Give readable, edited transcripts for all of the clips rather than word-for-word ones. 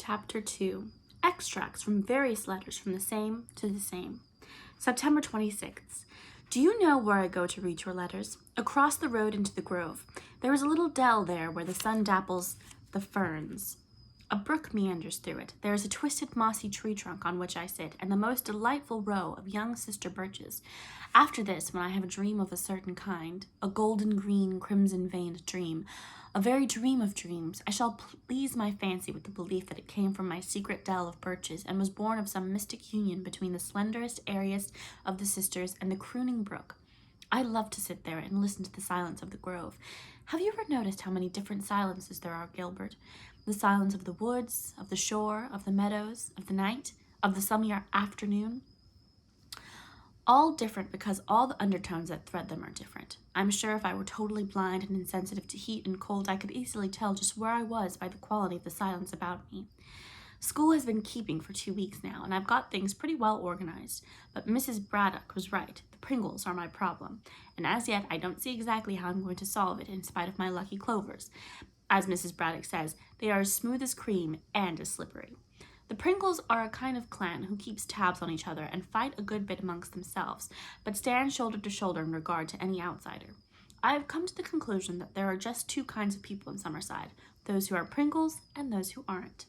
Chapter 2. Extracts from various letters from the same to the same. September 26th. Do you know where I go to read your letters? Across the road into the grove. There is a little dell there where the sun dapples the ferns. A brook meanders through it. There is a twisted mossy tree trunk on which I sit, and the most delightful row of young sister birches. After this, when I have a dream of a certain kind, a golden green, crimson-veined dream, a very dream of dreams, I shall please my fancy with the belief that it came from my secret dell of birches and was born of some mystic union between the slenderest, airiest of the sisters and the crooning brook. I love to sit there and listen to the silence of the grove. Have you ever noticed how many different silences there are, Gilbert? The silence of the woods, of the shore, of the meadows, of the night, of the summer afternoon. All different because all the undertones that thread them are different. I'm sure if I were totally blind and insensitive to heat and cold, I could easily tell just where I was by the quality of the silence about me. School has been keeping for 2 weeks now, and I've got things pretty well organized. But Mrs. Braddock was right. The Pringles are my problem, and as yet I don't see exactly how I'm going to solve it in spite of my lucky clovers. As Mrs. Braddock says, they are as smooth as cream and as slippery. The Pringles are a kind of clan who keeps tabs on each other and fight a good bit amongst themselves, but stand shoulder to shoulder in regard to any outsider. I have come to the conclusion that there are just 2 kinds of people in Summerside, those who are Pringles and those who aren't.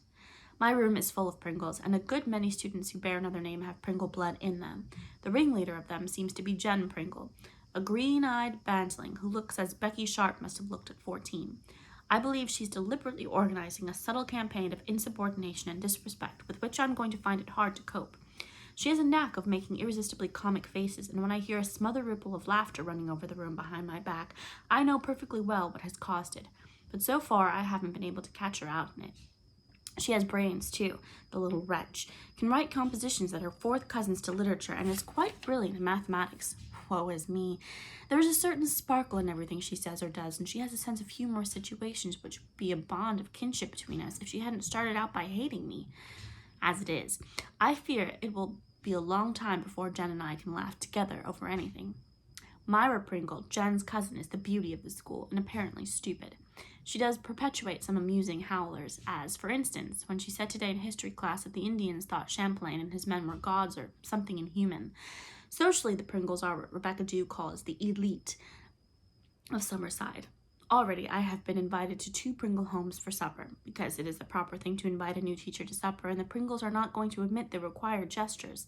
My room is full of Pringles, and a good many students who bear another name have Pringle blood in them. The ringleader of them seems to be Jen Pringle, a green-eyed bantling who looks as Becky Sharp must have looked at 14. I believe she's deliberately organizing a subtle campaign of insubordination and disrespect with which I'm going to find it hard to cope. She has a knack of making irresistibly comic faces, and when I hear a smothered ripple of laughter running over the room behind my back, I know perfectly well what has caused it. But so far, I haven't been able to catch her out in it. She has brains, too, the little wretch, can write compositions that are 4th cousins to literature, and is quite brilliant in mathematics. Woe is me. There is a certain sparkle in everything she says or does, and she has a sense of humorous situations which would be a bond of kinship between us if she hadn't started out by hating me. As it is, I fear it will be a long time before Jen and I can laugh together over anything. Myra Pringle, Jen's cousin, is the beauty of the school, and apparently stupid. She does perpetuate some amusing howlers, as, for instance, when she said today in history class that the Indians thought Champlain and his men were gods or something inhuman. Socially, the Pringles are what Rebecca Dew calls the elite of Summerside. Already, I have been invited to 2 Pringle homes for supper, because it is the proper thing to invite a new teacher to supper, and the Pringles are not going to omit the required gestures.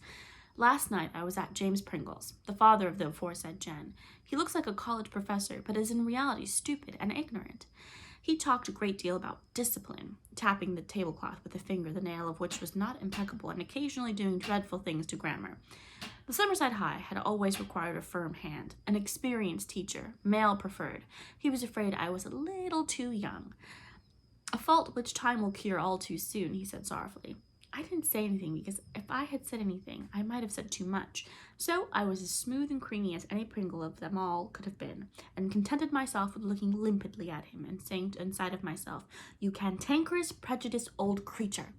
Last night, I was at James Pringle's, the father of the aforesaid Jen. He looks like a college professor, but is in reality stupid and ignorant. He talked a great deal about discipline, tapping the tablecloth with a finger, the nail of which was not impeccable, and occasionally doing dreadful things to grammar. The Summerside High had always required a firm hand, an experienced teacher, male preferred. He was afraid I was a little too young. A fault which time will cure all too soon, he said sorrowfully. I didn't say anything because if I had said anything, I might have said too much. So I was as smooth and creamy as any Pringle of them all could have been, and contented myself with looking limpidly at him and saying inside of myself, "You cantankerous, prejudiced old creature."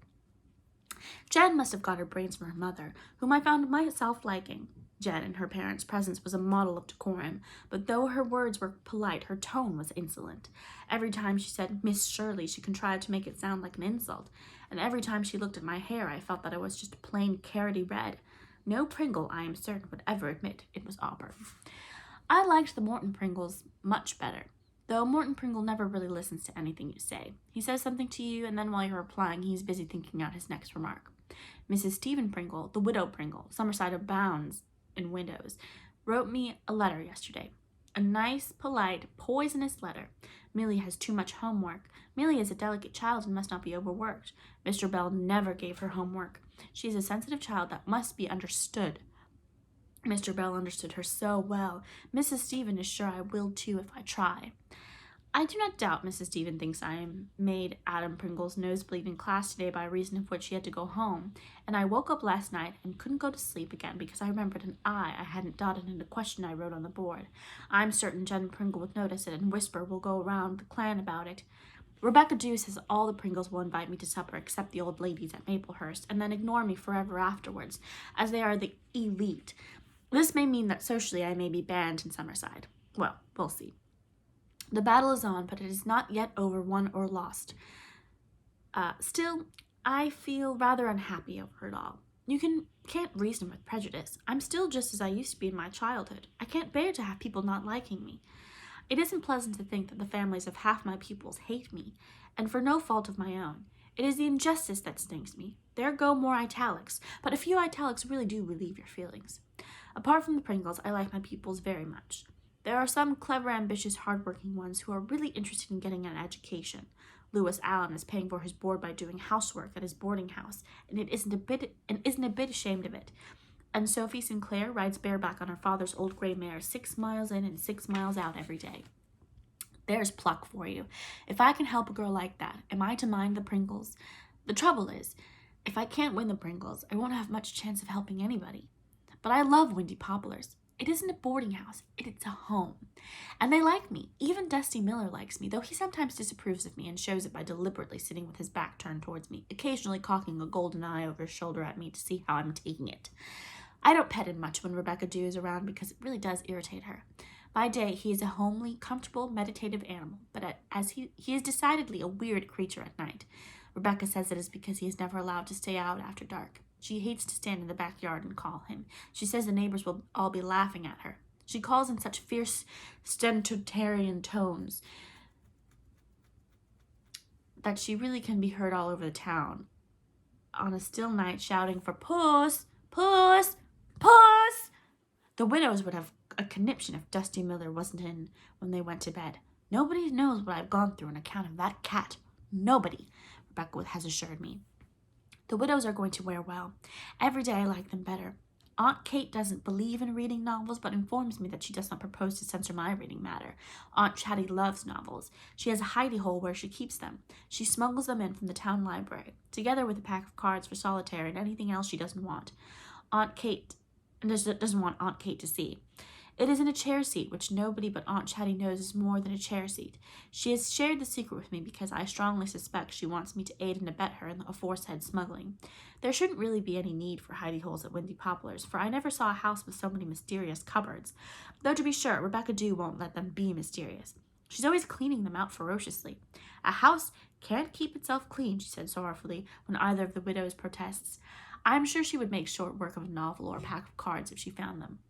Jen must have got her brains from her mother, whom I found myself liking. Jen in her parents' presence was a model of decorum, but though her words were polite, her tone was insolent. Every time she said Miss Shirley, she contrived to make it sound like an insult, and every time she looked at my hair, I felt that I was just plain carroty red. No Pringle, I am certain, would ever admit it was auburn. I liked the Morton Pringles much better, though Morton Pringle never really listens to anything you say. He says something to you, and then while you're replying, he's busy thinking out his next remark. Mrs. Stephen Pringle, the widow Pringle, Summerside abounds in widows, wrote me a letter yesterday. A nice, polite, poisonous letter. Millie has too much homework. Millie is a delicate child and must not be overworked. Mr. Bell never gave her homework. She is a sensitive child that must be understood. Mr. Bell understood her so well. Mrs. Stephen is sure I will too if I try. I do not doubt Mrs. Stephen thinks I made Adam Pringle's nosebleed in class today by reason of which he had to go home, and I woke up last night and couldn't go to sleep again because I remembered an I hadn't dotted in a question I wrote on the board. I'm certain Jen Pringle would notice it and whisper will go around the clan about it. Rebecca Dew says all the Pringles will invite me to supper except the old ladies at Maplehurst, and then ignore me forever afterwards, as they are the elite. This may mean that socially I may be banned in Summerside. Well, we'll see. The battle is on, but it is not yet over, won or lost. Still, I feel rather unhappy over it all. Can't reason with prejudice. I'm still just as I used to be in my childhood. I can't bear to have people not liking me. It isn't pleasant to think that the families of half my pupils hate me, and for no fault of my own. It is the injustice that stings me. There go more italics, but a few italics really do relieve your feelings. Apart from the Pringles, I like my pupils very much. There are some clever, ambitious, hard-working ones who are really interested in getting an education. Lewis Allen is paying for his board by doing housework at his boarding house, and isn't a bit ashamed of it. And Sophie Sinclair rides bareback on her father's old gray mare 6 miles in and 6 miles out every day. There's pluck for you. If I can help a girl like that, am I to mind the Pringles? The trouble is, if I can't win the Pringles, I won't have much chance of helping anybody. But I love Windy Poplars. It isn't a boarding house, it's a home. And they like me. Even Dusty Miller likes me, though he sometimes disapproves of me and shows it by deliberately sitting with his back turned towards me, occasionally cocking a golden eye over his shoulder at me to see how I'm taking it. I don't pet him much when Rebecca Dew is around because it really does irritate her. By day, he is a homely, comfortable, meditative animal, but as he is decidedly a weird creature at night. Rebecca says it is because he is never allowed to stay out after dark. She hates to stand in the backyard and call him. She says the neighbors will all be laughing at her. She calls in such fierce, stentorian tones that she really can be heard all over the town on a still night, shouting for Puss, Puss, Puss. The widows would have a conniption if Dusty Miller wasn't in when they went to bed. Nobody knows what I've gone through on account of that cat. Nobody, Rebecca has assured me. The widows are going to wear well. Every day I like them better. Aunt Kate doesn't believe in reading novels, but informs me that she does not propose to censor my reading matter. Aunt Chatty loves novels. She has a hidey hole where she keeps them. She smuggles them in from the town library, together with a pack of cards for solitaire and anything else she doesn't want. Aunt Kate doesn't want Aunt Kate to see. It is in a chair seat, which nobody but Aunt Chatty knows is more than a chair seat. She has shared the secret with me because I strongly suspect she wants me to aid and abet her in the aforesaid smuggling. There shouldn't really be any need for hidey holes at Windy Poplars, for I never saw a house with so many mysterious cupboards. Though to be sure, Rebecca Dew won't let them be mysterious. She's always cleaning them out ferociously. A house can't keep itself clean, she said sorrowfully, when either of the widows protests. I'm sure she would make short work of a novel or a pack of cards if she found them.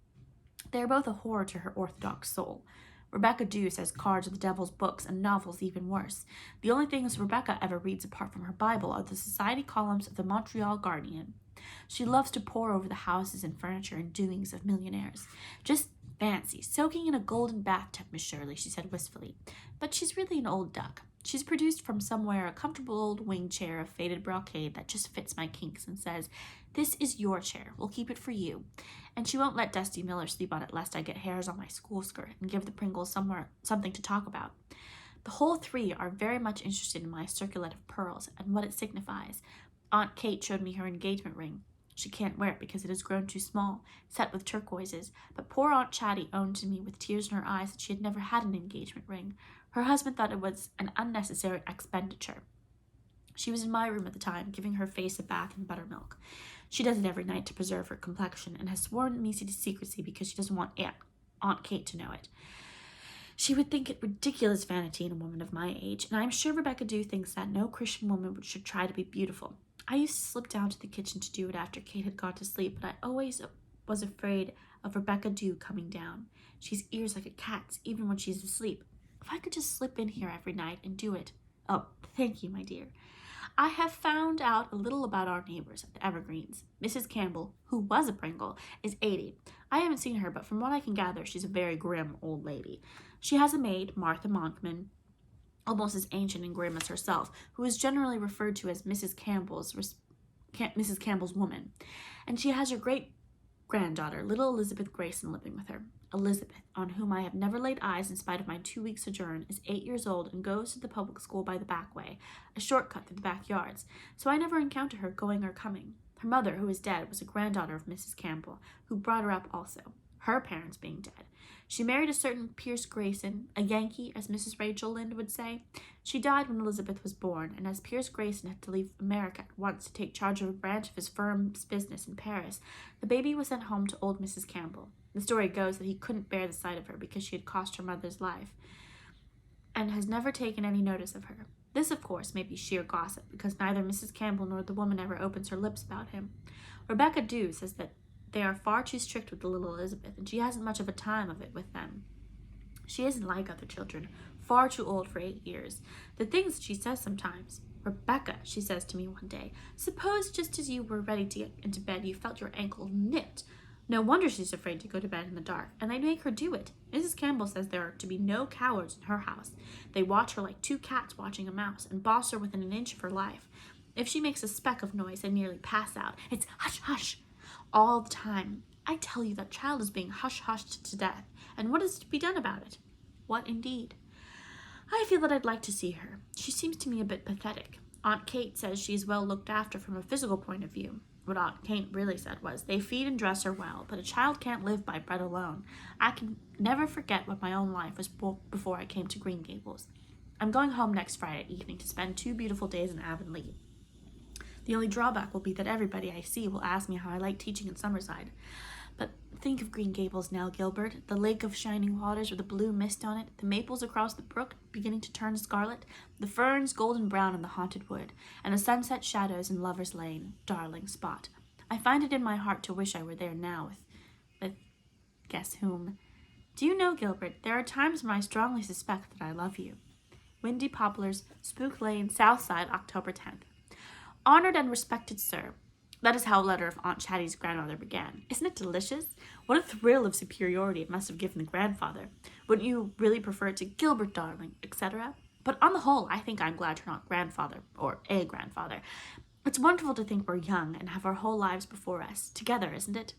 They are both a horror to her orthodox soul. Rebecca Dew says cards are the devil's books and novels even worse. The only things Rebecca ever reads apart from her Bible are the society columns of the Montreal Guardian. She loves to pore over the houses and furniture and doings of millionaires. Just fancy soaking in a golden bathtub, Miss Shirley, she said wistfully. But she's really an old duck. She's produced from somewhere a comfortable old wing chair of faded brocade that just fits my kinks and says, "This is your chair. We'll keep it for you." And she won't let Dusty Miller sleep on it lest I get hairs on my school skirt and give the Pringles something to talk about. The whole three are very much interested in my circlet of pearls and what it signifies. Aunt Kate showed me her engagement ring. She can't wear it because it has grown too small, set with turquoises, but poor Aunt Chatty owned to me with tears in her eyes that she had never had an engagement ring. Her husband thought it was an unnecessary expenditure. She was in my room at the time, giving her face a bath in buttermilk. She does it every night to preserve her complexion and has sworn me to secrecy because she doesn't want Aunt Kate to know it. She would think it ridiculous vanity in a woman of my age, and I'm sure Rebecca Dew thinks that no Christian woman should try to be beautiful. I used to slip down to the kitchen to do it after Kate had gone to sleep, but I always was afraid of Rebecca Dew coming down. She's ears like a cat's, even when she's asleep. If I could just slip in here every night and do it. Oh, thank you, my dear. I have found out a little about our neighbors at the Evergreens. Mrs. Campbell, who was a Pringle, is 80. I haven't seen her, but from what I can gather, she's a very grim old lady. She has a maid, Martha Montgomery, almost as ancient and grim as herself, who is generally referred to as Mrs. Campbell's woman. And she has her great-granddaughter, little Elizabeth Grayson, living with her. Elizabeth, on whom I have never laid eyes in spite of my 2-week sojourn, is 8 years old and goes to the public school by the back way, a shortcut through the backyards, so I never encounter her going or coming. Her mother, who is dead, was a granddaughter of Mrs. Campbell, who brought her up also, her parents being dead. She married a certain Pierce Grayson, a Yankee, as Mrs. Rachel Lynde would say. She died when Elizabeth was born, and as Pierce Grayson had to leave America at once to take charge of a branch of his firm's business in Paris, the baby was sent home to old Mrs. Campbell. The story goes that he couldn't bear the sight of her because she had cost her mother's life, and has never taken any notice of her. This, of course, may be sheer gossip, because neither Mrs. Campbell nor the woman ever opens her lips about him. Rebecca Dew says that they are far too strict with the little Elizabeth, and she hasn't much of a time of it with them. She isn't like other children, far too old for 8 years. The things that she says sometimes. Rebecca, she says to me one day, suppose just as you were ready to get into bed you felt your ankle nipped. No wonder she's afraid to go to bed in the dark, and they make her do it. Mrs. Campbell says there are to be no cowards in her house. They watch her like two cats watching a mouse, and boss her within an inch of her life. If she makes a speck of noise, they nearly pass out. It's hush, hush, all the time. I tell you that child is being hush-hushed to death, and what is to be done about it? What indeed? I feel that I'd like to see her. She seems to me a bit pathetic. Aunt Kate says she is well looked after from a physical point of view. What Aunt Kate really said was, they feed and dress her well, but a child can't live by bread alone. I can never forget what my own life was before I came to Green Gables. I'm going home next Friday evening to spend 2 beautiful days in Avonlea. The only drawback will be that everybody I see will ask me how I like teaching in Summerside. But think of Green Gables now, Gilbert, the lake of shining waters with a blue mist on it, the maples across the brook beginning to turn scarlet, the ferns golden brown in the haunted wood, and the sunset shadows in Lover's Lane, darling spot. I find it in my heart to wish I were there now with guess whom. Do you know, Gilbert, there are times when I strongly suspect that I love you. Windy Poplars, Spook Lane, Southside, October 10th. Honored and respected sir, that is how a letter of Aunt Chatty's grandmother began. Isn't it delicious? What a thrill of superiority it must have given the grandfather. Wouldn't you really prefer it to Gilbert, darling, etc.? But on the whole, I think I'm glad you're not grandfather, or a grandfather. It's wonderful to think we're young and have our whole lives before us. Together, isn't it?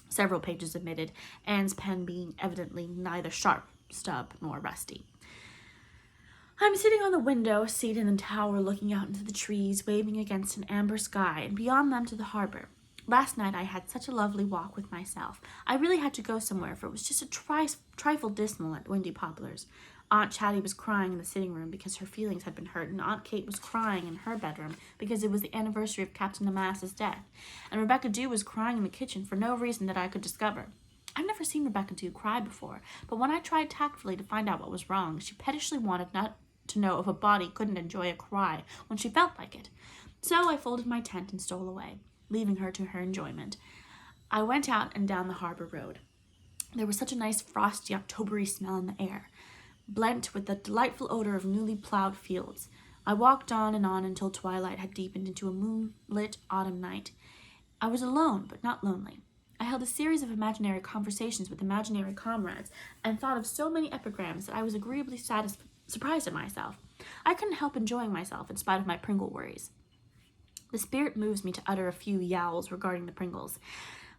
Several pages omitted, Anne's pen being evidently neither sharp, stub, nor rusty. I'm sitting on the window seat in the tower looking out into the trees, waving against an amber sky, and beyond them to the harbor. Last night I had such a lovely walk with myself. I really had to go somewhere, for it was just a trifle dismal at Windy Poplars. Aunt Chatty was crying in the sitting room because her feelings had been hurt, and Aunt Kate was crying in her bedroom because it was the anniversary of Captain Amass's death, and Rebecca Dew was crying in the kitchen for no reason that I could discover. I've never seen Rebecca Dew cry before, but when I tried tactfully to find out what was wrong, she pettishly wanted not to know if a body couldn't enjoy a cry when she felt like it. So I folded my tent and stole away, leaving her to her enjoyment. I went out and down the harbor road. There was such a nice frosty Octobery smell in the air, blent with the delightful odor of newly plowed fields. I walked on until twilight had deepened into a moonlit autumn night. I was alone, but not lonely. I held a series of imaginary conversations with imaginary comrades, and thought of so many epigrams that I was agreeably surprised at myself. I couldn't help enjoying myself in spite of my Pringle worries. The spirit moves me to utter a few yowls regarding the Pringles.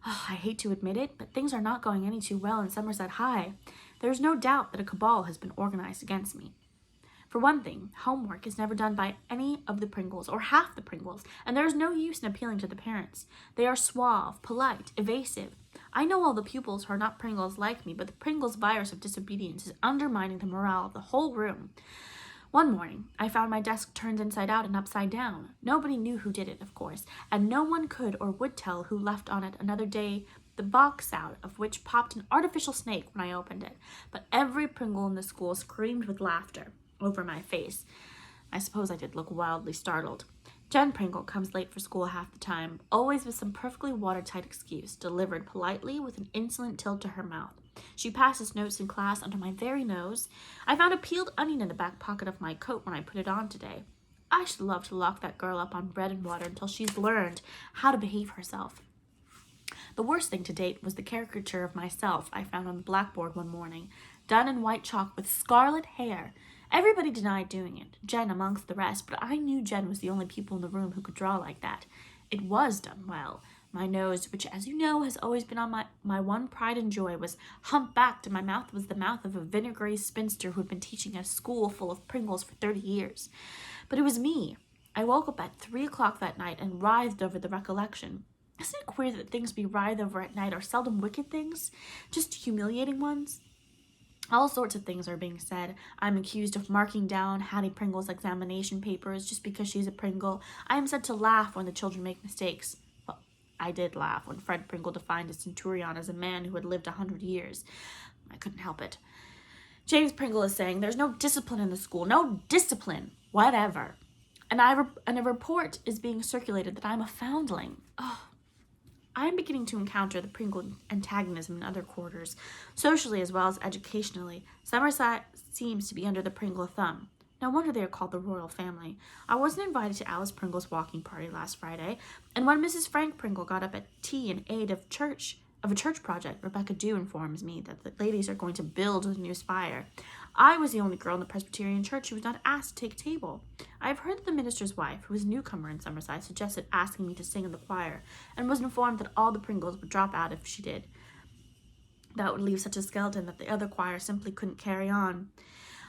Oh, I hate to admit it, but things are not going any too well in Somerset High. There is no doubt that a cabal has been organized against me. For one thing, homework is never done by any of the Pringles, or half the Pringles, and there is no use in appealing to the parents. They are suave, polite, evasive. I know all the pupils who are not Pringles like me, but the Pringles virus of disobedience is undermining the morale of the whole room. One morning, I found my desk turned inside out and upside down. Nobody knew who did it, of course, and no one could or would tell who left on it another day the box out of which popped an artificial snake when I opened it. But every Pringle in the school screamed with laughter over my face. I suppose I did look wildly startled. Jen Pringle comes late for school half the time, always with some perfectly watertight excuse, delivered politely with an insolent tilt to her mouth. She passes notes in class under my very nose. I found a peeled onion in the back pocket of my coat when I put it on today. I should love to lock that girl up on bread and water until she's learned how to behave herself. The worst thing to date was the caricature of myself I found on the blackboard one morning, done in white chalk with scarlet hair. Everybody denied doing it, Jen amongst the rest, but I knew Jen was the only people in the room who could draw like that. It was done well. My nose, which, as you know, has always been on my one pride and joy, was humpbacked, and my mouth was the mouth of a vinegary spinster who had been teaching a school full of Pringles for 30 years. But it was me. I woke up at 3 o'clock that night and writhed over the recollection. Isn't it queer that things we writhe over at night are seldom wicked things, just humiliating ones? All sorts of things are being said. I'm accused of marking down Hattie Pringle's examination papers just because she's a Pringle. I am said to laugh when the children make mistakes. Well, I did laugh when Fred Pringle defined a centurion as a man who had lived 100 years. I couldn't help it. James Pringle is saying there's no discipline in the school. No discipline. Whatever. And a report is being circulated that I'm a foundling. Oh, I'm beginning to encounter the Pringle antagonism in other quarters, socially as well as educationally. Summerside seems to be under the Pringle thumb. No wonder they are called the royal family. I wasn't invited to Alice Pringle's walking party last Friday, and when Mrs. Frank Pringle got up at tea in aid of a church project, Rebecca Dew informs me that the ladies are going to build a new spire. I was the only girl in the Presbyterian church who was not asked to take a table. I have heard that the minister's wife, who is a newcomer in Summerside, suggested asking me to sing in the choir, and was informed that all the Pringles would drop out if she did. That would leave such a skeleton that the other choir simply couldn't carry on.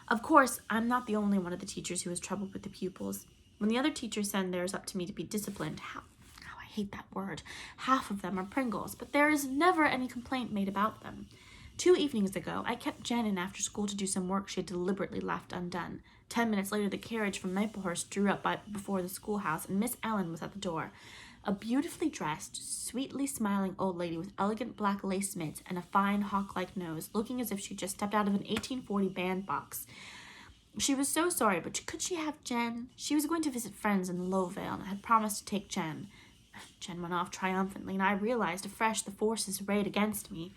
Of course, I'm not the only one of the teachers who has trouble with the pupils. When the other teachers send theirs up to me to be disciplined, I hate that word, half of them are Pringles, but there is never any complaint made about them. 2 evenings ago, I kept Jen in after school to do some work she had deliberately left undone. 10 minutes later, the carriage from Maplehurst drew up before the schoolhouse, and Miss Ellen was at the door. A beautifully dressed, sweetly smiling old lady with elegant black lace mitts and a fine hawk-like nose, looking as if she'd just stepped out of an 1840 bandbox. She was so sorry, but could she have Jen? She was going to visit friends in Lowvale and had promised to take Jen. Jen went off triumphantly, and I realized afresh the forces arrayed against me.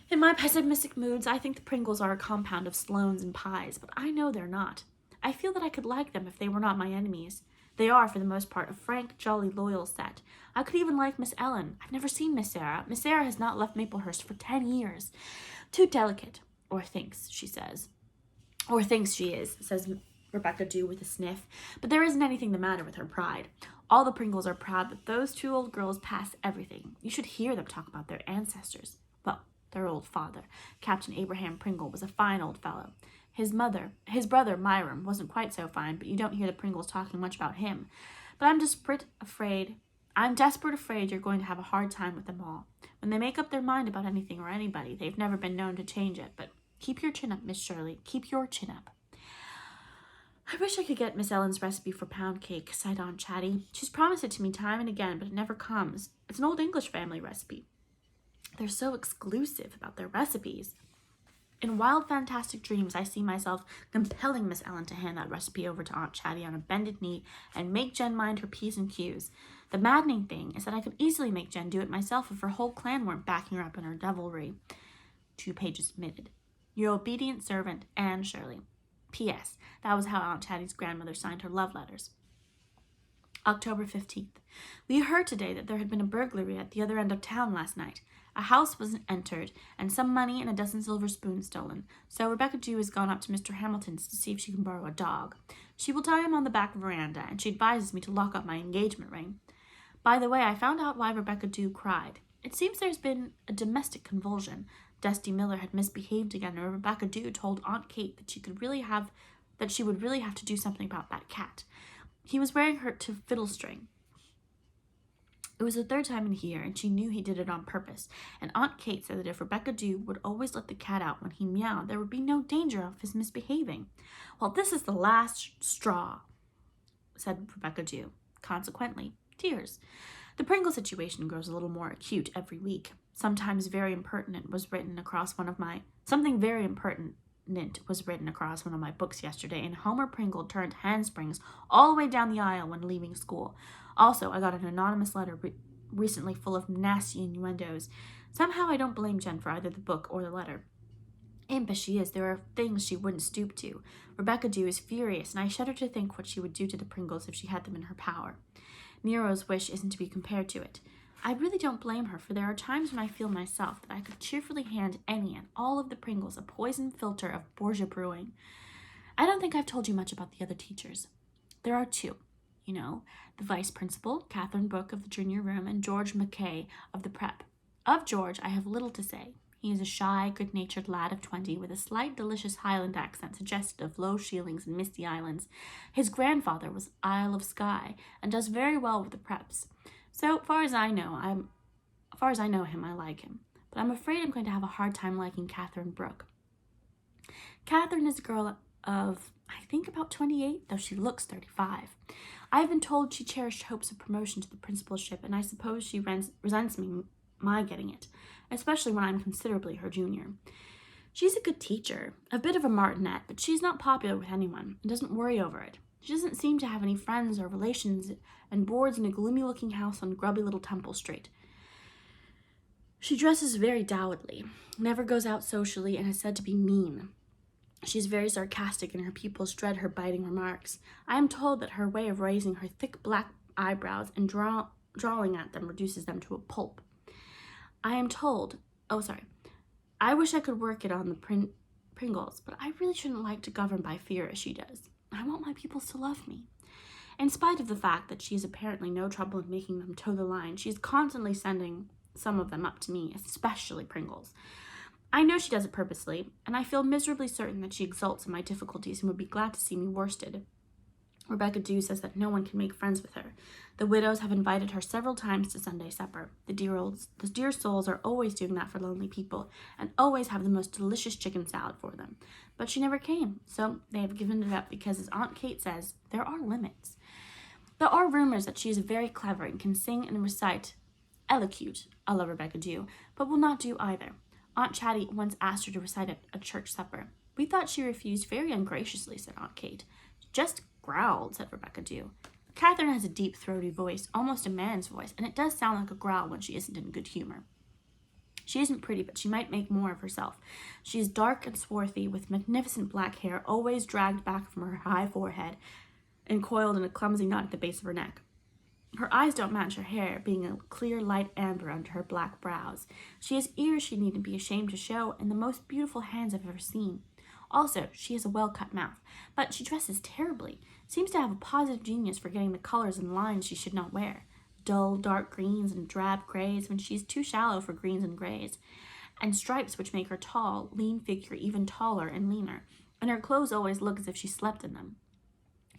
In my pessimistic moods, I think the Pringles are a compound of Sloanes and Pies, but I know they're not. I feel that I could like them if they were not my enemies. They are, for the most part, a frank, jolly, loyal set. I could even like Miss Ellen. I've never seen Miss Sarah. Miss Sarah has not left Maplehurst for 10 years. Too delicate, or thinks she is, says Rebecca Dew with a sniff. But there isn't anything the matter with her pride. All the Pringles are proud that those 2 old girls pass everything. You should hear them talk about their ancestors. Well, their old father, Captain Abraham Pringle, was a fine old fellow. His brother, Myram, wasn't quite so fine, but you don't hear the Pringles talking much about him. But I'm desperate afraid you're going to have a hard time with them all. When they make up their mind about anything or anybody, they've never been known to change it. But keep your chin up, Miss Shirley. Keep your chin up. I wish I could get Miss Ellen's recipe for pound cake, sighed Aunt Chatty. She's promised it to me time and again, but it never comes. It's an old English family recipe. They're so exclusive about their recipes. In wild, fantastic dreams, I see myself compelling Miss Ellen to hand that recipe over to Aunt Chatty on a bended knee and make Jen mind her P's and Q's. The maddening thing is that I could easily make Jen do it myself if her whole clan weren't backing her up in her devilry. 2 pages admitted. Your obedient servant, Anne Shirley. P.S. That was how Aunt Chatty's grandmother signed her love letters. October 15th. We heard today that there had been a burglary at the other end of town last night. A house was entered, and some money and a dozen silver spoons stolen. So Rebecca Dew has gone up to Mr. Hamilton's to see if she can borrow a dog. She will tie him on the back veranda, and she advises me to lock up my engagement ring. By the way, I found out why Rebecca Dew cried. It seems there's been a domestic convulsion. Dusty Miller had misbehaved again, and Rebecca Dew told Aunt Kate that she would really have to do something about that cat. He was wearing her to fiddle string. It was the 3rd time in here, and she knew he did it on purpose, and Aunt Kate said that if Rebecca Dew would always let the cat out when he meowed, there would be no danger of his misbehaving. Well, this is the last straw, said Rebecca Dew. Consequently, tears. The Pringle situation grows a little more acute every week. Something very impertinent was written across one of my books yesterday, and Homer Pringle turned handsprings all the way down the aisle when leaving school. Also, I got an anonymous letter recently full of nasty innuendos. Somehow I don't blame Jen for either the book or the letter. Imp as she is, there are things she wouldn't stoop to. Rebecca Dew is furious, and I shudder to think what she would do to the Pringles if she had them in her power. Nero's wish isn't to be compared to it. I really don't blame her, for there are times when I feel myself that I could cheerfully hand any and all of the Pringles a poisoned filter of Borgia brewing. I don't think I've told you much about the other teachers. There are 2. You know, the vice principal, Catherine Brooke of the junior room, and George McKay of the prep. Of George, I have little to say. He is a shy, good-natured lad of 20 with a slight, delicious Highland accent suggestive of low Sheelings and misty islands. His grandfather was Isle of Skye and does very well with the preps. So far as I know him, I like him. But I'm afraid I'm going to have a hard time liking Catherine Brooke. Catherine is a girl of, I think, about 28, though she looks 35. I have been told she cherished hopes of promotion to the principalship, and I suppose she resents my getting it, especially when I'm considerably her junior. She's a good teacher, a bit of a martinet, but she's not popular with anyone and doesn't worry over it. She doesn't seem to have any friends or relations and boards in a gloomy-looking house on grubby little Temple Street. She dresses very dourly, never goes out socially, and is said to be mean. She is very sarcastic, and her pupils dread her biting remarks. I am told that her way of raising her thick black eyebrows and drawing at them reduces them to a pulp. I wish I could work it on the Pringles, but I really shouldn't like to govern by fear as she does. I want my pupils to love me. In spite of the fact that she has apparently no trouble in making them toe the line, she is constantly sending some of them up to me, especially Pringles. I know she does it purposely, and I feel miserably certain that she exults in my difficulties and would be glad to see me worsted. Rebecca Dew says that no one can make friends with her. The widows have invited her several times to Sunday supper. The dear souls are always doing that for lonely people, and always have the most delicious chicken salad for them. But she never came, so they have given it up because, as Aunt Kate says, there are limits. There are rumors that she is very clever and can sing and recite elocute, a la Rebecca Dew, but will not do either. Aunt Chatty once asked her to recite at a church supper. We thought she refused very ungraciously, said Aunt Kate. Just growled, said Rebecca Dew. Catherine has a deep, throaty voice, almost a man's voice, and it does sound like a growl when she isn't in good humor. She isn't pretty, but she might make more of herself. She is dark and swarthy, with magnificent black hair always dragged back from her high forehead and coiled in a clumsy knot at the base of her neck. Her eyes don't match her hair, being a clear light amber under her black brows. She has ears she needn't be ashamed to show, and the most beautiful hands I've ever seen. Also, she has a well-cut mouth, but she dresses terribly. Seems to have a positive genius for getting the colors and lines she should not wear. Dull, dark greens and drab grays when she is too shallow for greens and grays, and stripes which make her tall, lean figure even taller and leaner, and her clothes always look as if she slept in them.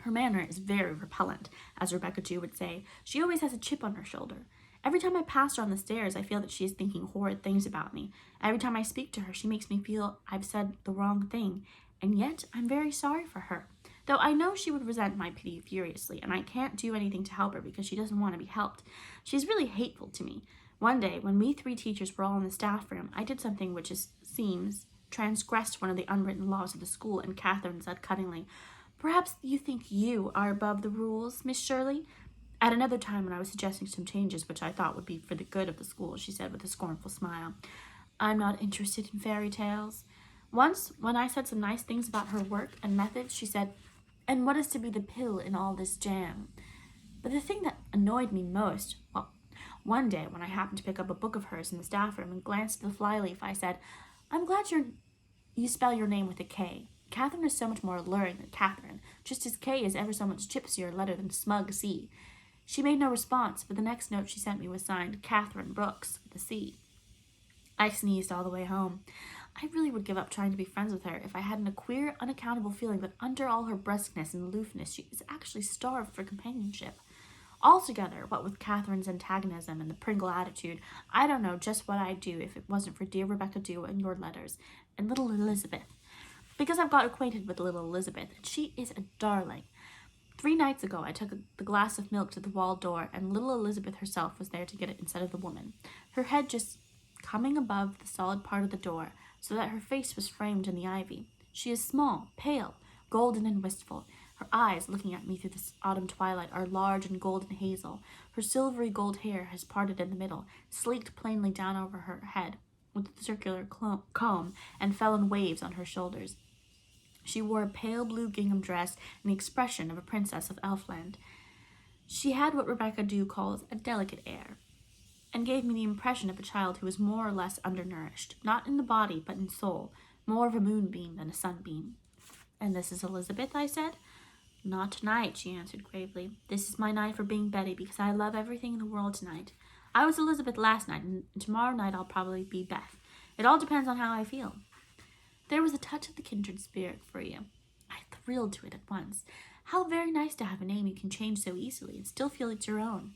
Her manner is very repellent, as Rebecca Dew would say. She always has a chip on her shoulder. Every time I pass her on the stairs, I feel that she is thinking horrid things about me. Every time I speak to her, she makes me feel I've said the wrong thing, and yet I'm very sorry for her. Though I know she would resent my pity furiously, and I can't do anything to help her because she doesn't want to be helped. She's really hateful to me. One day, when we 3 teachers were all in the staff room, I did something which seems transgressed one of the unwritten laws of the school, and Catherine said cuttingly, "Perhaps you think you are above the rules, Miss Shirley?" At another time, when I was suggesting some changes which I thought would be for the good of the school, she said with a scornful smile, "I'm not interested in fairy tales." Once, when I said some nice things about her work and methods, she said, "And what is to be the pill in all this jam?" But the thing that annoyed me most, one day when I happened to pick up a book of hers in the staff room and glanced at the flyleaf, I said, "I'm glad you spell your name with a K. Catherine is so much more alluring than Catherine, just as K is ever so much gypsier letter than smug C." She made no response, but the next note she sent me was signed Catherine Brooks with a C. I sneezed all the way home. I really would give up trying to be friends with her if I hadn't a queer, unaccountable feeling that under all her brusqueness and aloofness she is actually starved for companionship. Altogether, what with Catherine's antagonism and the Pringle attitude, I don't know just what I'd do if it wasn't for dear Rebecca Dew and your letters, and little Elizabeth. Because I've got acquainted with little Elizabeth, and she is a darling. 3 nights ago, I took the glass of milk to the wall door, and little Elizabeth herself was there to get it instead of the woman, her head just coming above the solid part of the door, so that her face was framed in the ivy. She is small, pale, golden and wistful. Her eyes, looking at me through this autumn twilight, are large and golden hazel. Her silvery gold hair has parted in the middle, sleeked plainly down over her head with a circular comb, and fell in waves on her shoulders. She wore a pale blue gingham dress and the expression of a princess of Elfland. She had what Rebecca Dew calls a delicate air, and gave me the impression of a child who was more or less undernourished, not in the body but in soul, more of a moonbeam than a sunbeam. "And this is Elizabeth?" I said. "Not tonight," she answered gravely. "This is my night for being Betty, because I love everything in the world tonight. I was Elizabeth last night, and tomorrow night I'll probably be Beth. It all depends on how I feel." There was a touch of the kindred spirit for you. I thrilled to it at once. How very nice to have a name you can change so easily and still feel it's your own.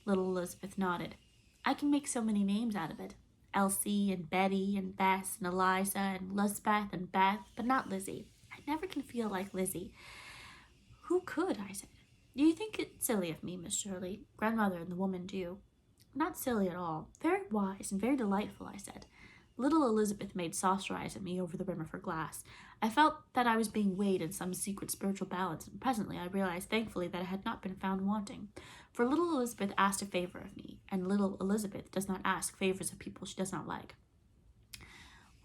Little Elizabeth nodded. "I can make so many names out of it. Elsie and Betty and Bess and Eliza and Lisbeth and Beth, but not Lizzie. I never can feel like Lizzie." "Who could?" I said. "Do you think it silly of me, Miss Shirley? Grandmother and the woman do." "Not silly at all. Very wise and very delightful," I said. Little Elizabeth made saucer eyes at me over the rim of her glass. I felt that I was being weighed in some secret spiritual balance, and presently I realized thankfully that I had not been found wanting. For little Elizabeth asked a favor of me, and little Elizabeth does not ask favors of people she does not like.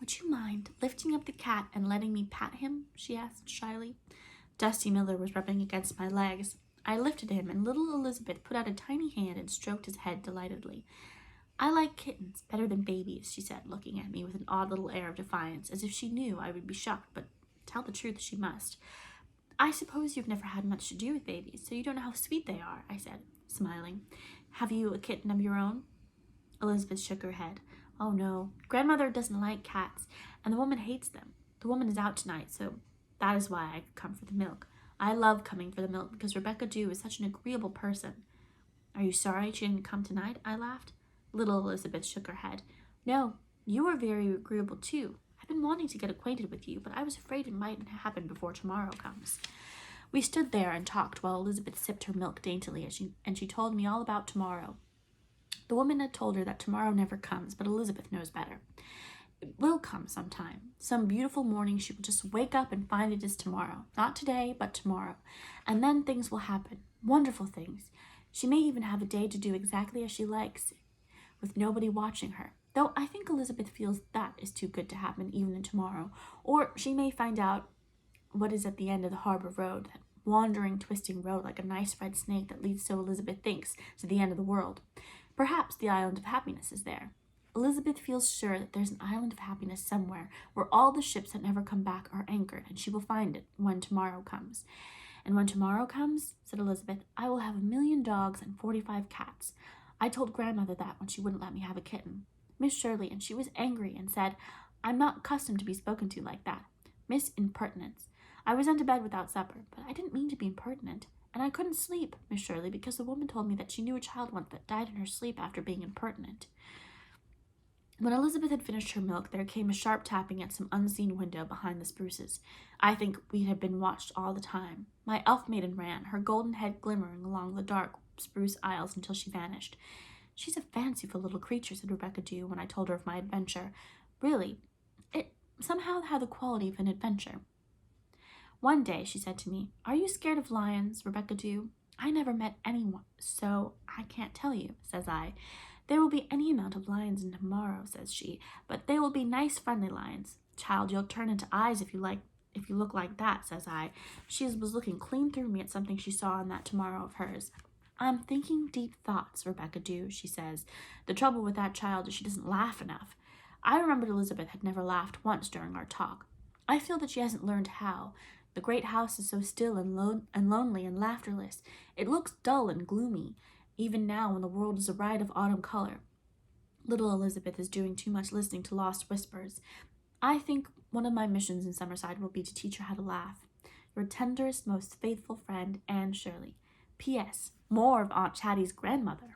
"Would you mind lifting up the cat and letting me pat him?" she asked shyly. Dusty Miller was rubbing against my legs. I lifted him, and little Elizabeth put out a tiny hand and stroked his head delightedly. "I like kittens better than babies," she said, looking at me with an odd little air of defiance, as if she knew I would be shocked, but tell the truth she must. "I suppose you've never had much to do with babies, so you don't know how sweet they are," I said, smiling. "Have you a kitten of your own?" Elizabeth shook her head. "Oh, no. Grandmother doesn't like cats, and the woman hates them. The woman is out tonight, so that is why I could come for the milk. I love coming for the milk because Rebecca Dew is such an agreeable person." "Are you sorry she didn't come tonight?" I laughed. Little Elizabeth shook her head. "No, you are very agreeable too. I've been wanting to get acquainted with you, but I was afraid it mightn't happen before tomorrow comes." We stood there and talked while Elizabeth sipped her milk daintily, and she told me all about tomorrow. The woman had told her that tomorrow never comes, but Elizabeth knows better. It will come sometime. Some beautiful morning she will just wake up and find it is tomorrow. Not today, but tomorrow. And then things will happen. Wonderful things. She may even have a day to do exactly as she likes, with nobody watching her. Though I think Elizabeth feels that is too good to happen even tomorrow. Or she may find out what is at the end of the harbor road, that wandering, twisting road like a nice red snake that leads, so Elizabeth thinks, to the end of the world. Perhaps the island of happiness is there. Elizabeth feels sure that there's an island of happiness somewhere where all the ships that never come back are anchored, and she will find it when tomorrow comes. "And when tomorrow comes," said Elizabeth, "I will have 1,000,000 dogs and 45 cats. I told grandmother that when she wouldn't let me have a kitten, Miss Shirley, and she was angry and said, 'I'm not accustomed to be spoken to like that. Miss Impertinence.' I was into bed without supper, but I didn't mean to be impertinent. And I couldn't sleep, Miss Shirley, because the woman told me that she knew a child once that died in her sleep after being impertinent." When Elizabeth had finished her milk, there came a sharp tapping at some unseen window behind the spruces. I think we had been watched all the time. My elf maiden ran, her golden head glimmering along the dark spruce aisles until she vanished. "She's a fanciful little creature," said Rebecca Dew when I told her of my adventure. "Really, it somehow had the quality of an adventure." One day she said to me, "Are you scared of lions, Rebecca Dew?" "I never met anyone, so I can't tell you," says I. "There will be any amount of lions in tomorrow," says she, "but they will be nice, friendly lions." "Child, you'll turn into eyes if you look like that," says I. She was looking clean through me at something she saw in that tomorrow of hers. "I'm thinking deep thoughts, Rebecca Dew," she says. The trouble with that child is she doesn't laugh enough. I remembered Elizabeth had never laughed once during our talk. I feel that she hasn't learned how. The great house is so still and lonely and laughterless. It looks dull and gloomy, even now when the world is a riot of autumn color. Little Elizabeth is doing too much listening to lost whispers. I think one of my missions in Summerside will be to teach her how to laugh. Your tenderest, most faithful friend, Anne Shirley. P.S. More of Aunt Chatty's grandmother.